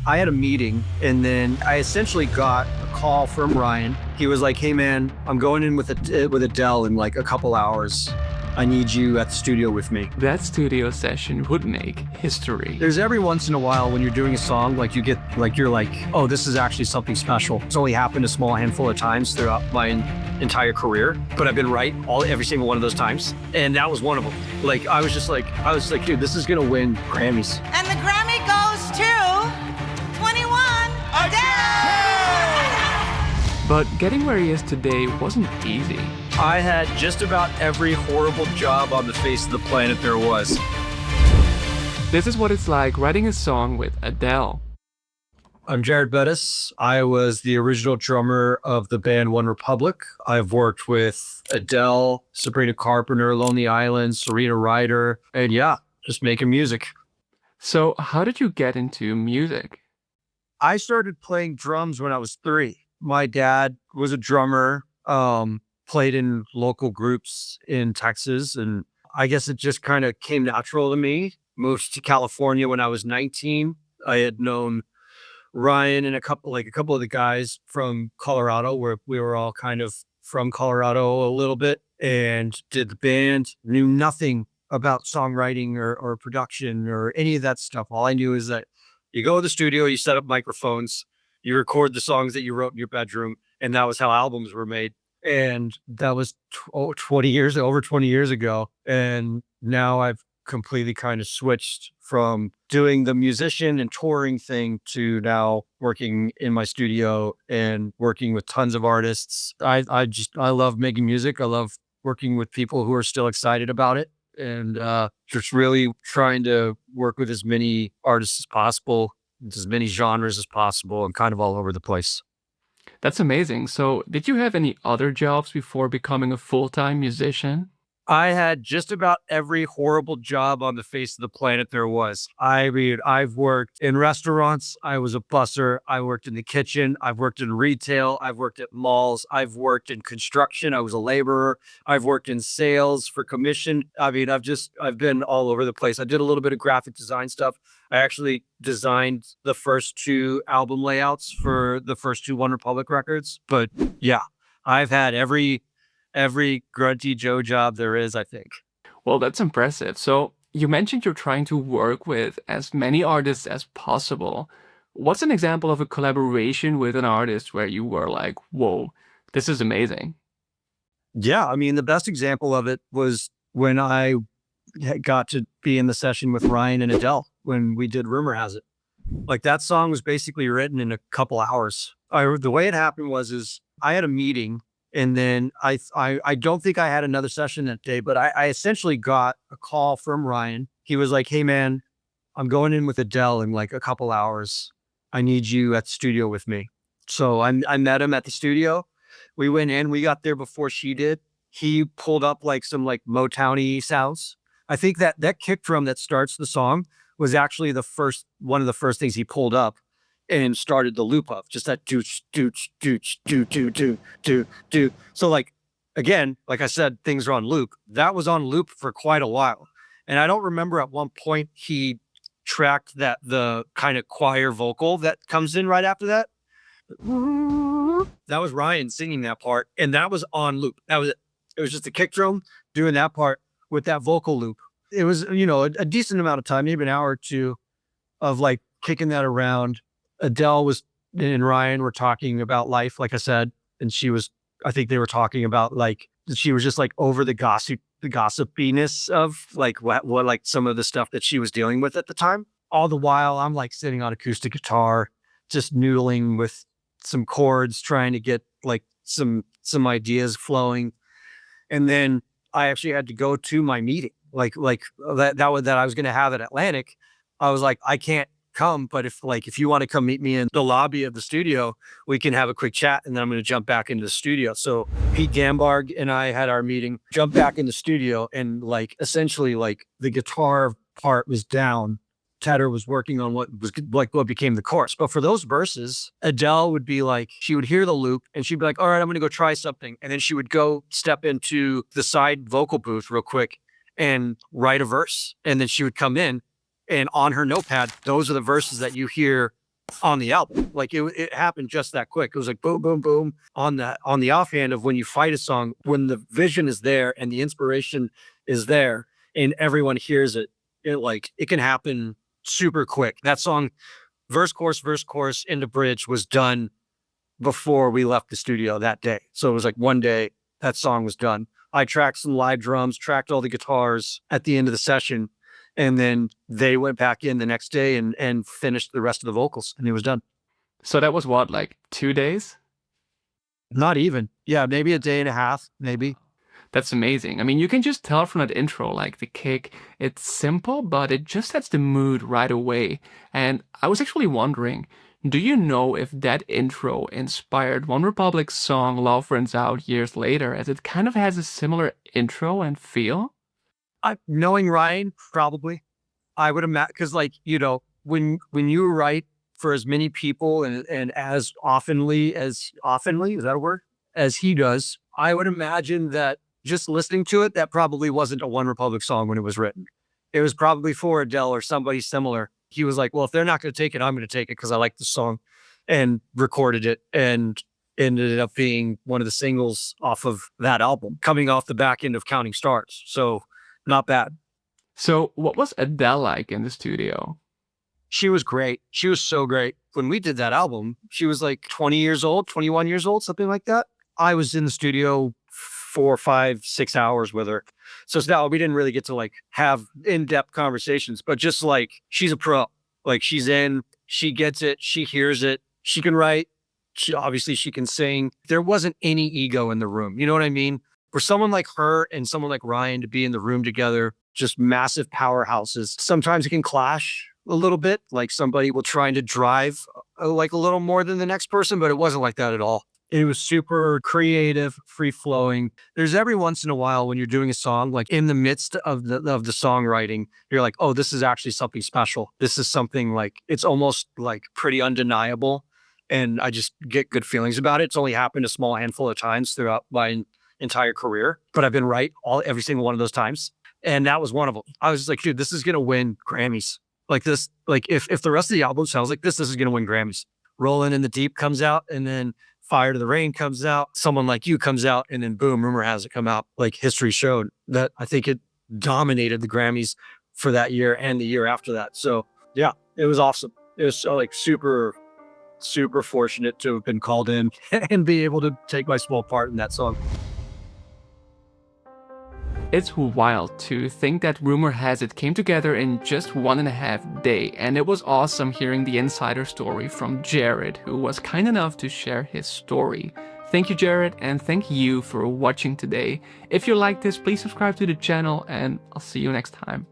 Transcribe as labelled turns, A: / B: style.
A: I had a meeting and then I essentially got a call from Ryan. He was like, "Hey man, I'm going in with Adele in like a couple hours. I need you at the studio with me."
B: That studio session would make history.
A: There's every once in a while when you're doing a song, like you get like, you're like, oh, this is actually something special. It's only happened a small handful of times throughout my entire career, but I've been right every single one of those times. And that was one of them. Like, I was like, dude, this is gonna win Grammys.
C: And the Grammy goes to 21 Adele!
B: But getting where he is today wasn't easy.
A: I had just about every horrible job on the face of the planet there was.
B: This is what it's like writing a song with Adele.
A: I'm Jerrod Bettis. I was the original drummer of the band One Republic. I've worked with Adele, Sabrina Carpenter, Lonely Island, Serena Ryder, and yeah, just making music.
B: So how did you get into music?
A: I started playing drums when I was 3. My dad was a drummer, played in local groups in Texas, and I guess it just kind of came natural to me. Moved to California when I was 19. I had known Ryan and a couple of the guys from Colorado, where we were all kind of from Colorado a little bit, and did the band. Knew nothing about songwriting or production or any of that stuff. All I knew is that you go to the studio, you set up microphones, you record the songs that you wrote in your bedroom, and that was how albums were made. And that was over 20 years ago. And now I've completely kind of switched from doing the musician and touring thing to now working in my studio and working with tons of artists. I love making music. I love working with people who are still excited about it, and just really trying to work with as many artists as possible, as many genres as possible, and kind of all over the place.
B: That's amazing. So did you have any other jobs before becoming a full-time musician?
A: I had just about every horrible job on the face of the planet there was. I mean, I've worked in restaurants. I was a busser. I worked in the kitchen. I've worked in retail. I've worked at malls. I've worked in construction. I was a laborer. I've worked in sales for commission. I mean, I've been all over the place. I did a little bit of graphic design stuff. I actually designed the first 2 album layouts for the first 2 One Republic records. But yeah, I've had every grunty Joe job there is, I think.
B: Well, that's impressive. So you mentioned you're trying to work with as many artists as possible. What's an example of a collaboration with an artist where you were like, whoa, this is amazing?
A: Yeah, I mean, the best example of it was when I got to be in the session with Ryan and Adele when we did Rumour Has It. Like, that song was basically written in a couple hours. The way it happened is I had a meeting, and then I don't think I had another session that day, but I essentially got a call from Ryan. He was like, "Hey man, I'm going in with Adele in like a couple hours. I need you at the studio with me." So I met him at the studio. We went in, we got there before she did. He pulled up like some like Motown-y sounds. I think that kick drum that starts the song was actually one of the first things he pulled up and started the loop of, just that dooch, dooch, dooch, doo, doo, doo, doo, doo. So like, again, like I said, things are on loop. That was on loop for quite a while. And I don't remember at one point he tracked the kind of choir vocal that comes in right after that. That was Ryan singing that part, and that was on loop. That was it. It was just a kick drum doing that part with that vocal loop. It was, a decent amount of time, maybe an hour or 2 of like kicking that around. Adele and Ryan were talking about life, like I said, and I think they were talking about like, she was just like over the gossipiness of like what like some of the stuff that she was dealing with at the time. All the while I'm like sitting on acoustic guitar, just noodling with some chords, trying to get like some ideas flowing. And then I actually had to go to my meeting, like that I was going to have at Atlantic. I was like, I can't come, but if you want to come meet me in the lobby of the studio, we can have a quick chat, and then I'm going to jump back into the studio. So Pete Gambarg and I had our meeting, jumped back in the studio, and like essentially like the guitar part was down. Tedder was working on what became the chorus. But for those verses, Adele would be like, she would hear the loop and she'd be like, all right, I'm going to go try something. And then she would go step into the side vocal booth real quick and write a verse. And then she would come in, and on her notepad, those are the verses that you hear on the album. Like it happened just that quick. It was like boom, boom, boom on the offhand of when you fight a song, when the vision is there and the inspiration is there and everyone hears it, it can happen super quick. That song, verse, chorus into bridge was done before we left the studio that day. So it was like one day that song was done. I tracked some live drums, tracked all the guitars at the end of the session, and then they went back in the next day and finished the rest of the vocals, and it was done.
B: So that was what, like 2 days?
A: Not even. Yeah, maybe a day and a half, maybe.
B: That's amazing. I mean, you can just tell from that intro, like the kick, it's simple, but it just sets the mood right away. And I was actually wondering, do you know if that intro inspired One Republic's song Love Runs Out years later, as it kind of has a similar intro and feel?
A: Knowing Ryan, probably. I would imagine, because when you write for as many people and as oftenly, is that a word? As he does, I would imagine that just listening to it, that probably wasn't a One Republic song when it was written. It was probably for Adele or somebody similar. He was like, well, if they're not going to take it, I'm going to take it because I like the song, and recorded it and ended up being one of the singles off of that album, coming off the back end of Counting Stars. So not bad.
B: So what was Adele like in the studio?
A: She was great. She was so great. When we did that album, she was like 20 years old, 21 years old, something like that. I was in the studio 4, 5, 6 hours with her. So now we didn't really get to like have in-depth conversations, but just like she's a pro. Like she's in, she gets it, she hears it, she can write, she can sing. There wasn't any ego in the room. You know what I mean? For someone like her and someone like Ryan to be in the room together, just massive powerhouses. Sometimes it can clash a little bit. Like somebody will try to drive like a little more than the next person, but it wasn't like that at all. It was super creative, free flowing. There's every once in a while when you're doing a song, like in the midst of the songwriting, you're like, oh, this is actually something special. This is something like, it's almost like pretty undeniable. And I just get good feelings about it. It's only happened a small handful of times throughout my entire career, but I've been right every single one of those times. And that was one of them. I was just like, dude, this is going to win Grammys. Like this, like if the rest of the album sounds like this is going to win Grammys. Rolling in the Deep comes out, and then Fire to the Rain comes out. Someone Like You comes out, and then boom, Rumor Has It come out. Like history showed that I think it dominated the Grammys for that year and the year after that. So yeah, it was awesome. It was like super, super fortunate to have been called in and be able to take my small part in that song.
B: It's wild to think that Rumour Has It came together in just 1.5 days, and it was awesome hearing the insider story from Jerrod, who was kind enough to share his story. Thank you, Jerrod, and thank you for watching today. If you liked this, please subscribe to the channel, and I'll see you next time.